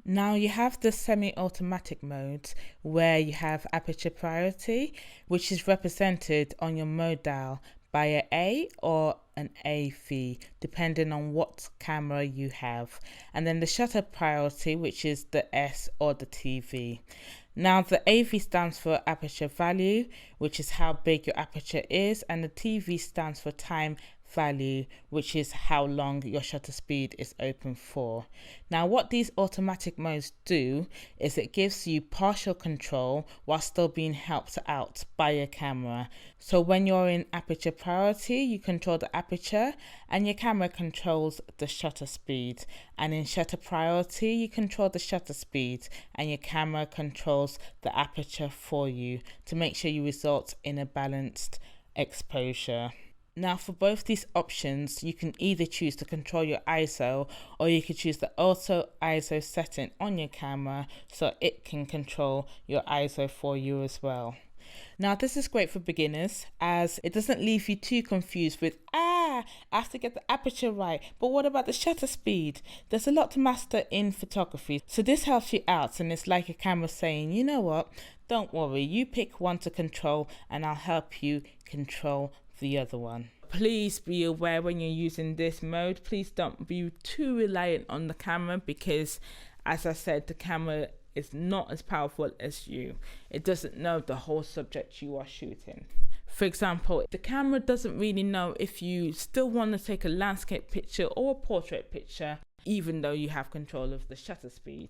Now you have the semi-automatic mode where you have aperture priority, which is represented on your mode dial by an A or an AV, depending on what camera you have. And then the shutter priority, which is the S or the TV. Now the AV stands for aperture value, which is how big your aperture is, and the TV stands for time value, which is how long your shutter speed is open for. Now what these automatic modes do is it gives you partial control while still being helped out by your camera. So when you're in aperture priority, you control the aperture and your camera controls the shutter speed, and in shutter priority you control the shutter speed and your camera controls the aperture for you to make sure you result in a balanced exposure. Now for both these options, you can either choose to control your ISO, or you could choose the auto ISO setting on your camera so it can control your ISO for you as well. Now this is great for beginners as it doesn't leave you too confused with, I have to get the aperture right, but what about the shutter speed? There's a lot to master in photography. So this helps you out, and it's like a camera saying, you know what, don't worry, you pick one to control and I'll help you control the other one. Please be aware when you're using this mode, please don't be too reliant on the camera because, as I said, the camera is not as powerful as you. It doesn't know the whole subject you are shooting. For example, the camera doesn't really know if you still want to take a landscape picture or a portrait picture, even though you have control of the shutter speed.